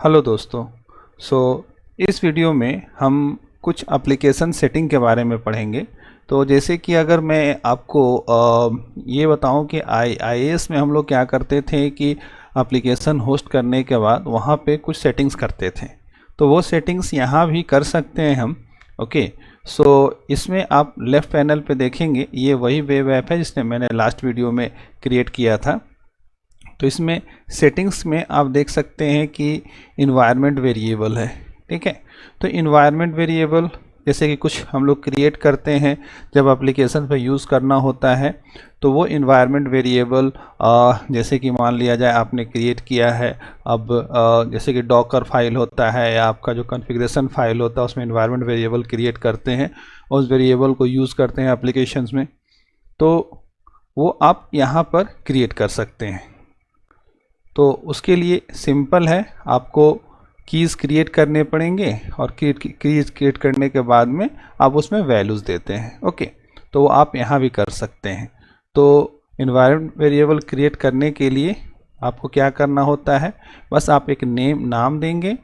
Hello दोस्तों। सो इस video में हम कुछ एप्लीकेशन सेटिंग के बारे में पढ़ेंगे। तो जैसे कि अगर मैं आपको ये बताऊं कि IIS में हम लोग क्या करते थे कि एप्लीकेशन होस्ट करने के बाद वहाँ पे कुछ सेटिंग्स करते थे, तो वो सेटिंग्स यहाँ भी कर सकते हैं हम। ओके, सो इसमें आप लेफ़्ट पैनल पे देखेंगे, ये वही वेब ऐप है जिसने मैंने लास्ट वीडियो में क्रिएट किया था। तो इसमें सेटिंग्स में आप देख सकते हैं कि इन्वायरमेंट वेरिएबल है। ठीक है, तो इन्वायरमेंट वेरिएबल जैसे कि कुछ हम लोग क्रिएट करते हैं जब एप्लीकेशन पर यूज़ करना होता है, तो वो इन्वायरमेंट वेरिएबल जैसे कि मान लिया जाए आपने क्रिएट किया है। अब जैसे कि डॉकर फाइल होता है या आपका जो कॉन्फ़िगरेशन फाइल होता है उसमें इन्वायरमेंट वेरिएबल क्रिएट करते हैं और उस वेरिएबल को यूज़ करते हैं एप्लीकेशंस में, तो वो आप यहाँ पर क्रिएट कर सकते हैं। तो उसके लिए सिंपल है, आपको कीज़ क्रिएट करने पड़ेंगे और कीज़ क्रिएट करने के बाद में आप उसमें वैल्यूज़ देते हैं। ओके, तो वो आप यहाँ भी कर सकते हैं। तो इन्वायरमेंट वेरिएबल क्रिएट करने के लिए आपको क्या करना होता है, बस आप एक नाम देंगे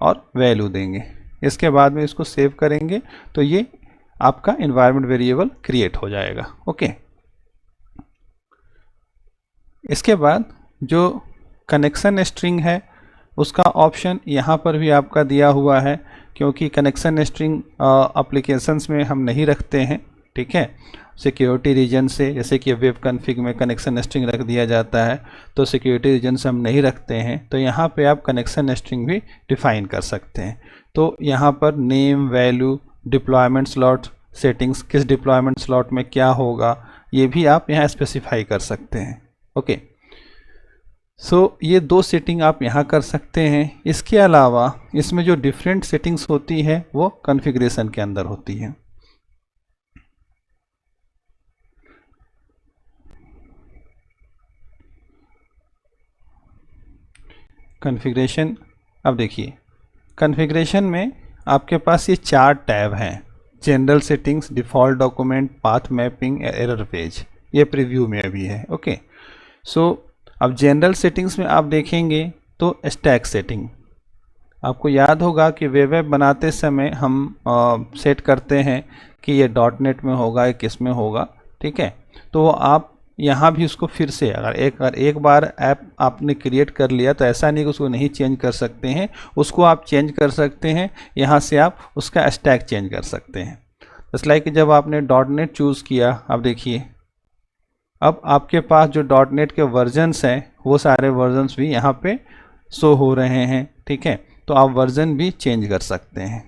और वैल्यू देंगे। इसके बाद में इसको सेव करेंगे तो ये आपका इन्वायरमेंट वेरिएबल क्रिएट हो जाएगा। ओके, इसके बाद जो कनेक्शन स्ट्रिंग है उसका ऑप्शन यहाँ पर भी आपका दिया हुआ है, क्योंकि कनेक्शन स्ट्रिंग एप्लीकेशंस में हम नहीं रखते हैं। ठीक है, सिक्योरिटी रीजन से, जैसे कि वेब कॉन्फ़िग में कनेक्शन स्ट्रिंग रख दिया जाता है, तो सिक्योरिटी रीजन से हम नहीं रखते हैं। तो यहाँ पे आप कनेक्शन स्ट्रिंग भी डिफ़ाइन कर सकते हैं। तो यहाँ पर name, value, deployment slot settings, किस डिप्लॉयमेंट स्लॉट में क्या होगा, ये भी आप यहाँ स्पेसिफाई कर सकते हैं। ओके, सो ये दो सेटिंग आप यहाँ कर सकते हैं। इसके अलावा इसमें जो डिफरेंट सेटिंग्स होती है वो कॉन्फ़िगरेशन के अंदर होती है। कॉन्फ़िगरेशन, अब देखिए कॉन्फ़िगरेशन में आपके पास ये 4 टैब हैं: general settings, default document, path mapping, error page. ये प्रीव्यू में अभी है। ओके, सो अब जनरल सेटिंग्स में आप देखेंगे तो स्टैक सेटिंग, आपको याद होगा कि वेब ऐप बनाते समय हम सेट करते हैं कि ये .NET में होगा या किस में होगा। ठीक है, तो आप यहाँ भी उसको फिर से अगर एक बार ऐप आपने क्रिएट कर लिया तो ऐसा नहीं कि उसको नहीं चेंज कर सकते हैं, उसको आप चेंज कर सकते हैं। यहाँ से आप उसका स्टैक चेंज कर सकते हैं। जस्ट लाइक जब आपने .NET चूज़ किया, अब देखिए अब आपके पास जो .NET के वर्जन्स हैं वो सारे वर्जन्स भी यहाँ पे शो हो रहे हैं। ठीक है, तो आप वर्जन भी चेंज कर सकते हैं।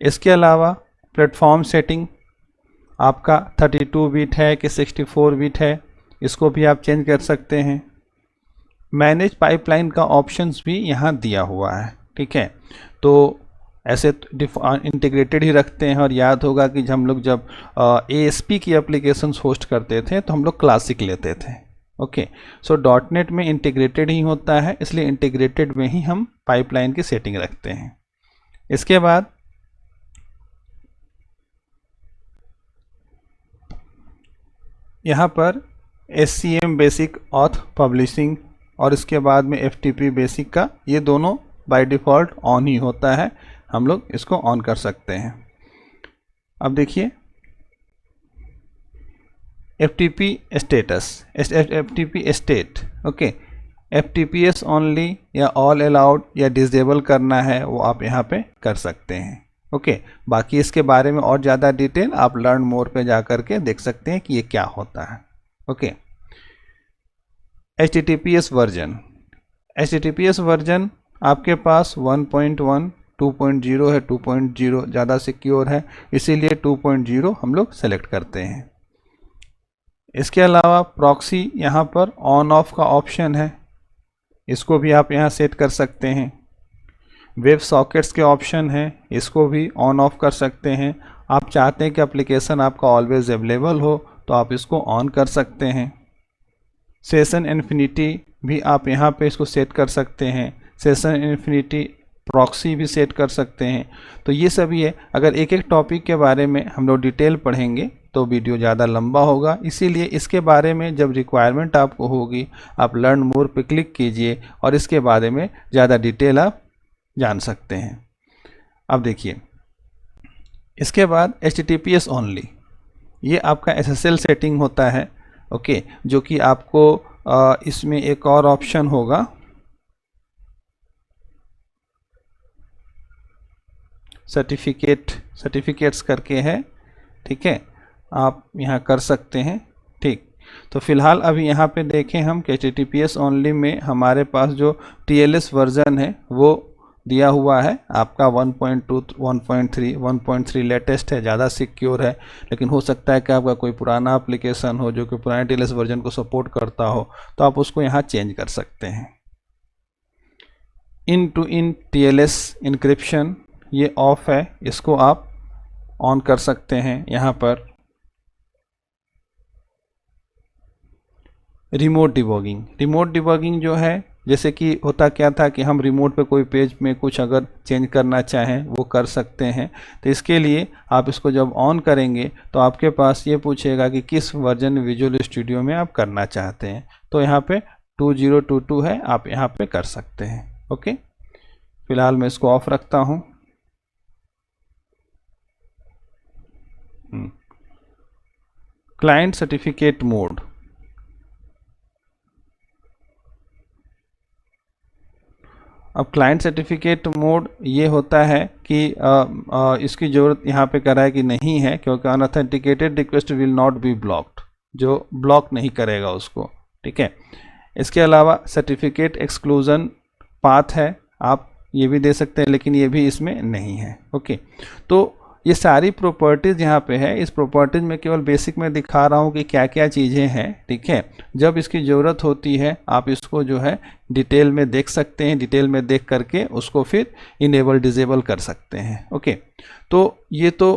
इसके अलावा प्लेटफॉर्म सेटिंग, आपका 32 बिट है कि 64 बिट है, इसको भी आप चेंज कर सकते हैं। मैनेज पाइपलाइन का ऑप्शंस भी यहाँ दिया हुआ है। ठीक है, तो ऐसे इंटीग्रेटेड ही रखते हैं। और याद होगा कि हम लोग जब ASP की एप्लीकेशंस होस्ट करते थे तो हम लोग क्लासिक लेते थे। ओके, सो .NET में इंटीग्रेटेड ही होता है, इसलिए इंटीग्रेटेड में ही हम पाइपलाइन की सेटिंग रखते हैं। इसके बाद यहाँ पर SCM बेसिक ऑथ पब्लिशिंग और इसके बाद में FTP बेसिक का, ये दोनों बाय डिफ़ॉल्ट ऑन ही होता है, हम लोग इसको ऑन कर सकते हैं। अब देखिए FTP status, FTP state. Okay, FTPS only या ऑल अलाउड या डिसेबल करना है वो आप यहाँ पे कर सकते हैं। ओके, बाकी इसके बारे में और ज़्यादा डिटेल आप लर्न मोर पे जा कर के देख सकते हैं कि ये क्या होता है। Okay, HTTPS version, HTTPS version आपके पास 1.1, 2.0 है। 2.0 ज़्यादा सिक्योर है, इसीलिए 2.0 हम लोग सेलेक्ट करते हैं। इसके अलावा प्रॉक्सी, यहाँ पर ऑन ऑफ का ऑप्शन है, इसको भी आप यहाँ सेट कर सकते हैं। वेब सॉकेट्स के ऑप्शन है, इसको भी ऑन ऑफ कर सकते हैं। आप चाहते हैं कि एप्लीकेशन आपका ऑलवेज अवेलेबल हो तो आप इसको ऑन कर सकते हैं। सेशन इन्फिनिटी भी आप यहाँ पे इसको सेट कर सकते हैं। सेशन इन्फिनिटी प्रॉक्सी भी सेट कर सकते हैं। तो ये सभी है। अगर एक एक टॉपिक के बारे में हम लोग डिटेल पढ़ेंगे तो वीडियो ज़्यादा लंबा होगा, इसीलिए इसके बारे में जब रिक्वायरमेंट आपको होगी आप लर्न मोर पे क्लिक कीजिए और इसके बारे में ज़्यादा डिटेल आप जान सकते हैं। अब देखिए, इसके बाद HTTPS ओनली, ये आपका SSL सेटिंग होता है। ओके, जो कि आपको इसमें एक और ऑप्शन होगा, सर्टिफिकेट्स करके है, ठीक है, आप यहाँ कर सकते हैं। ठीक, तो फिलहाल अभी यहाँ पे देखें हम कि HTTPS ओनली में हमारे पास जो TLS वर्जन है वो दिया हुआ है आपका 1.2 1.3 1.3 लेटेस्ट है, ज़्यादा सिक्योर है। लेकिन हो सकता है कि आपका कोई पुराना एप्लीकेशन हो जो कि पुराने TLS वर्जन को सपोर्ट करता हो, तो आप उसको यहाँ चेंज कर सकते हैं। इन टू इन TLS इंक्रिप्शन ये ऑफ है, इसको आप ऑन कर सकते हैं। यहाँ पर रिमोट डिबगिंग जो है, जैसे कि होता क्या था कि हम रिमोट पे कोई पेज में कुछ अगर चेंज करना चाहें वो कर सकते हैं। तो इसके लिए आप इसको जब ऑन करेंगे तो आपके पास ये पूछेगा कि किस वर्जन विजुअल स्टूडियो में आप करना चाहते हैं। तो यहाँ पे 2022 है, आप यहाँ पे कर सकते हैं। ओके, फिलहाल मैं इसको ऑफ रखता हूँ। क्लाइंट सर्टिफिकेट मोड, अब क्लाइंट सर्टिफिकेट मोड ये होता है कि इसकी ज़रूरत यहाँ पे करा है कि नहीं है, क्योंकि unauthenticated request will not be blocked, जो ब्लॉक नहीं करेगा उसको। ठीक है, इसके अलावा सर्टिफिकेट एक्सक्लूजन पाथ है, आप ये भी दे सकते हैं, लेकिन ये भी इसमें नहीं है। ओके, तो ये सारी प्रॉपर्टीज़ यहाँ पे है। इस प्रॉपर्टीज़ में केवल बेसिक में दिखा रहा हूँ कि क्या क्या चीज़ें हैं। ठीक है, जब इसकी ज़रूरत होती है आप इसको जो है डिटेल में देख सकते हैं, डिटेल में देख करके उसको फिर इनेबल डिजेबल कर सकते हैं। ओके, तो ये तो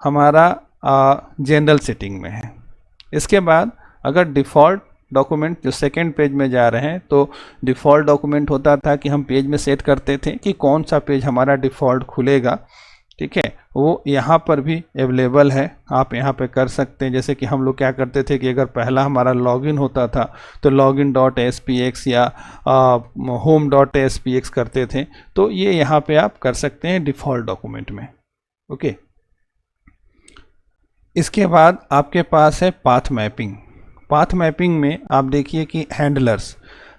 हमारा जनरल सेटिंग में है। इसके बाद अगर डिफ़ॉल्ट डॉक्यूमेंट जो सेकेंड पेज में जा रहे हैं, तो डिफ़ॉल्ट डॉक्यूमेंट होता था कि हम पेज में सेट करते थे कि कौन सा पेज हमारा डिफ़ॉल्ट खुलेगा। ठीक है, वो यहाँ पर भी अवेलेबल है, आप यहाँ पे कर सकते हैं। जैसे कि हम लोग क्या करते थे कि अगर पहला हमारा लॉगिन होता था तो login.aspx या home.aspx करते थे, तो ये यहाँ पे आप कर सकते हैं डिफ़ॉल्ट डॉक्यूमेंट में। ओके, इसके बाद आपके पास है पाथ मैपिंग में आप देखिए कि हैंडलर्स,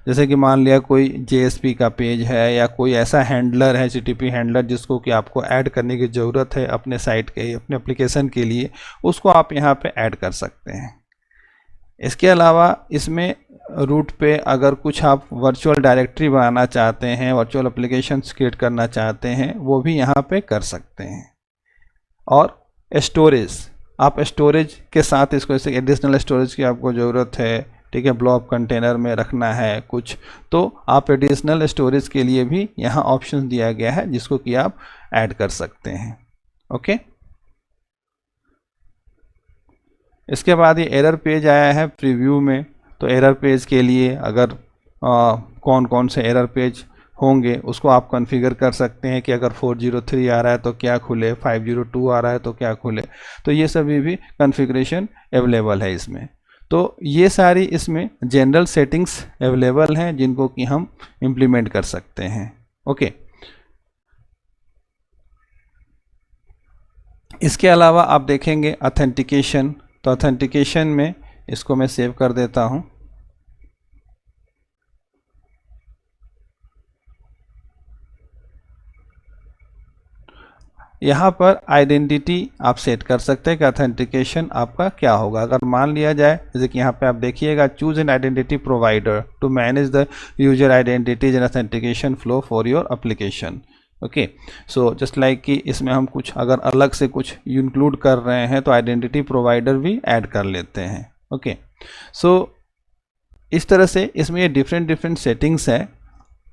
जैसे कि मान लिया कोई JSP का पेज है या कोई ऐसा हैंडलर है, HTTP हैंडलर, जिसको कि आपको ऐड करने की ज़रूरत है अपने साइट के, अपने एप्लीकेशन के लिए, उसको आप यहाँ पे ऐड कर सकते हैं। इसके अलावा इसमें रूट पे अगर कुछ आप वर्चुअल डायरेक्टरी बनाना चाहते हैं, वर्चुअल एप्लीकेशन क्रिएट करना चाहते हैं, वो भी यहाँ पे कर सकते हैं। और स्टोरेज, आप स्टोरेज के साथ इसको, जैसे एडिशनल स्टोरेज की आपको ज़रूरत है, ठीक है, ब्लॉक कंटेनर में रखना है कुछ, तो आप एडिशनल स्टोरेज के लिए भी यहाँ ऑप्शन दिया गया है जिसको कि आप ऐड कर सकते हैं। ओके, इसके बाद ये एरर पेज आया है प्रीव्यू में, तो एरर पेज के लिए अगर कौन कौन से एरर पेज होंगे उसको आप कॉन्फ़िगर कर सकते हैं कि अगर 403 आ रहा है तो क्या खुले, 502 आ रहा है तो क्या खुले, तो ये सभी भी कॉन्फ़िगरेशन अवेलेबल है इसमें। तो ये सारी इसमें जनरल सेटिंग्स अवेलेबल हैं जिनको कि हम इम्प्लीमेंट कर सकते हैं। ओके, इसके अलावा आप देखेंगे ऑथेंटिकेशन, तो ऑथेंटिकेशन में इसको मैं सेव कर देता हूँ। यहाँ पर आइडेंटिटी आप सेट कर सकते हैं कि ऑथेंटिकेशन आपका क्या होगा। अगर मान लिया जाए, जैसे कि यहाँ पे आप देखिएगा, choose an identity provider to manage the user identities and authentication flow for your application. Okay, so just like कि इसमें हम कुछ अगर अलग से कुछ इंक्लूड कर रहे हैं तो आइडेंटिटी प्रोवाइडर भी ऐड कर लेते हैं। ओके, सो इस तरह से इसमें ये डिफरेंट सेटिंग्स है।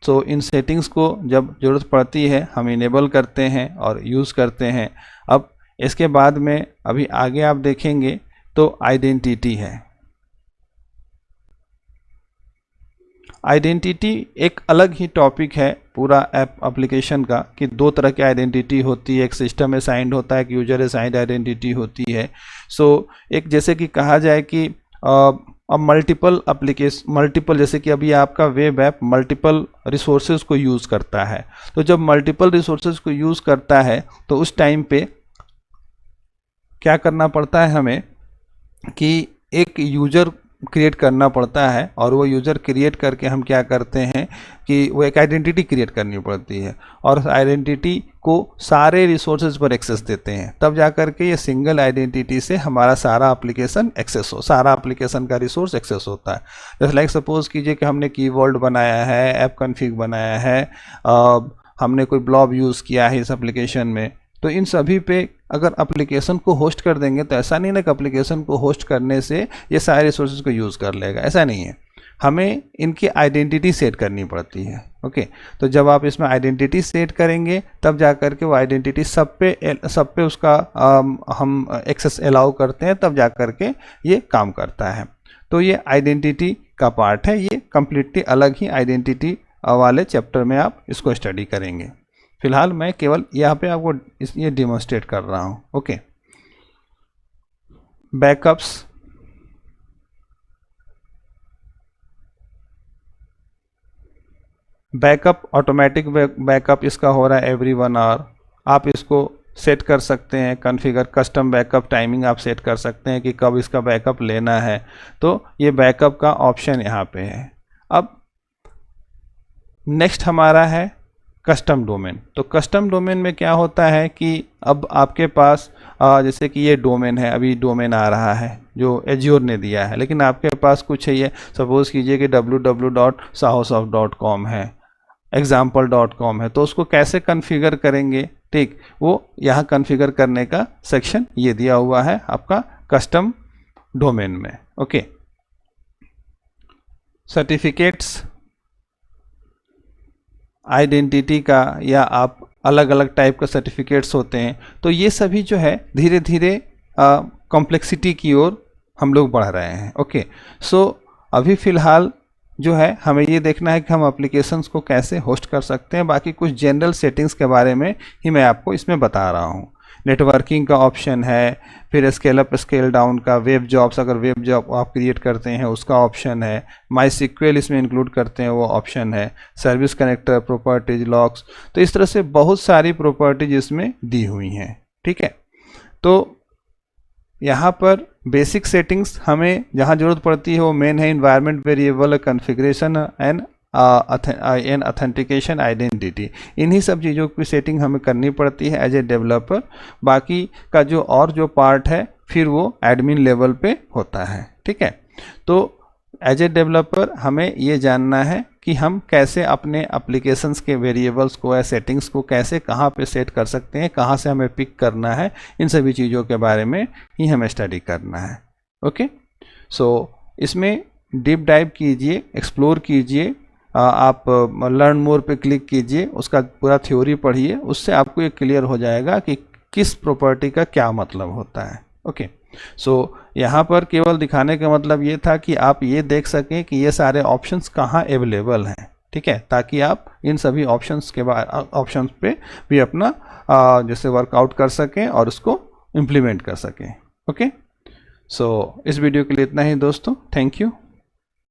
तो इन सेटिंग्स को जब ज़रूरत पड़ती है हम इनेबल करते हैं और यूज़ करते हैं। अब इसके बाद में अभी आगे आप देखेंगे तो आइडेंटिटी है। आइडेंटिटी एक अलग ही टॉपिक है पूरा ऐप एप्लीकेशन का, कि दो तरह की आइडेंटिटी होती है, एक सिस्टम असाइंड होता है, एक यूजर असाइंड आइडेंटिटी होती है। सो एक जैसे कि कहा जाए कि अब मल्टीपल जैसे कि अभी आपका वेब ऐप मल्टीपल रिसोर्सेज को यूज़ करता है, तो जब मल्टीपल रिसोर्सेज को यूज़ करता है तो उस टाइम पे क्या करना पड़ता है हमें कि एक यूज़र क्रिएट करना पड़ता है, और वो यूज़र क्रिएट करके हम क्या करते हैं कि वो एक आइडेंटिटी क्रिएट करनी पड़ती है, और उस आइडेंटिटी को सारे रिसोर्सेज पर एक्सेस देते हैं, तब जा कर के ये सिंगल आइडेंटिटी से हमारा सारा एप्लीकेशन एक्सेस सारा एप्लीकेशन का रिसोर्स एक्सेस होता है। जैसे लाइक सपोज कीजिए कि हमने कीवर्ड बनाया है, ऐप कॉन्फ़िग बनाया है, हमने कोई ब्लॉब यूज़ किया है इस एप्लीकेशन में, तो इन सभी पे अगर एप्लीकेशन को होस्ट कर देंगे तो ऐसा नहीं ना कि एप्लीकेशन को होस्ट करने से ये सारे रिसोर्सेज को यूज़ कर लेगा, ऐसा नहीं है। हमें इनकी आइडेंटिटी सेट करनी पड़ती है। ओके, तो जब आप इसमें आइडेंटिटी सेट करेंगे तब जा कर के वो आइडेंटिटी सब पे उसका हम एक्सेस अलाउ करते हैं, तब जा कर के ये काम करता है। तो ये आइडेंटिटी का पार्ट है, ये कम्प्लीटली अलग ही आइडेंटिटी वाले चैप्टर में आप इसको स्टडी करेंगे। फिलहाल मैं केवल यहाँ पे आपको ये डिमोन्स्ट्रेट कर रहा हूँ। Okay, backups, backup automatic backup इसका हो रहा है एवरी 1 आवर। आप इसको सेट कर सकते हैं, कॉन्फ़िगर कस्टम बैकअप टाइमिंग आप सेट कर सकते हैं कि कब इसका बैकअप लेना है, तो ये बैकअप का ऑप्शन यहाँ पे है। अब नेक्स्ट हमारा है कस्टम डोमेन। तो कस्टम डोमेन में क्या होता है कि अब आपके पास जैसे कि ये डोमेन है, अभी डोमेन आ रहा है जो एज्योर ने दिया है, लेकिन आपके पास कुछ है, ये सपोज़ कीजिए कि www.sahosoft.com है, example.com है, तो उसको कैसे कॉन्फ़िगर करेंगे, ठीक, वो यहाँ कॉन्फ़िगर करने का सेक्शन ये दिया हुआ है आपका कस्टम डोमेन में। ओके, सर्टिफिकेट्स, आइडेंटिटी का या आप अलग अलग टाइप का सर्टिफिकेट्स होते हैं, तो ये सभी जो है धीरे धीरे कॉम्प्लेक्सिटी की ओर हम लोग बढ़ रहे हैं। ओके, सो अभी फ़िलहाल जो है हमें ये देखना है कि हम एप्लीकेशंस को कैसे होस्ट कर सकते हैं। बाकी कुछ जनरल सेटिंग्स के बारे में ही मैं आपको इसमें बता रहा हूँ। नेटवर्किंग का ऑप्शन है, फिर स्केल अप स्केल डाउन का, वेब जॉब्स अगर वेब जॉब आप क्रिएट करते हैं उसका ऑप्शन है, माई सिक्वेल इसमें इंक्लूड करते हैं वो ऑप्शन है, सर्विस कनेक्टर, प्रॉपर्टीज, लॉक्स, तो इस तरह से बहुत सारी प्रॉपर्टीज इसमें दी हुई हैं। ठीक है, तो यहाँ पर बेसिक सेटिंग्स हमें जहाँ ज़रूरत पड़ती है वो मेन है environment variable, configuration and authentication identity. इन्हीं सब चीज़ों की सेटिंग हमें करनी पड़ती है एज ए डेवलपर। बाकी का जो पार्ट है फिर वो एडमिन लेवल पे होता है। ठीक है, तो एज ए डेवलपर हमें ये जानना है कि हम कैसे अपने एप्लीकेशंस के वेरिएबल्स को या सेटिंग्स को कैसे कहाँ पे सेट कर सकते हैं, कहाँ से हमें पिक करना है, इन सभी चीज़ों के बारे में ही हमें स्टडी करना है। ओके, सो इसमें डीप डाइव कीजिए, एक्सप्लोर कीजिए, आप लर्न मोर पे क्लिक कीजिए, उसका पूरा थ्योरी पढ़िए, उससे आपको ये क्लियर हो जाएगा कि किस प्रॉपर्टी का क्या मतलब होता है। ओके, सो यहाँ पर केवल दिखाने का मतलब ये था कि आप ये देख सकें कि ये सारे ऑप्शंस कहाँ अवेलेबल हैं। ठीक है, ताकि आप इन सभी ऑप्शंस पे भी अपना जैसे वर्कआउट कर सकें और उसको इम्प्लीमेंट कर सकें। ओके, सो इस वीडियो के लिए इतना ही दोस्तों, थैंक यू।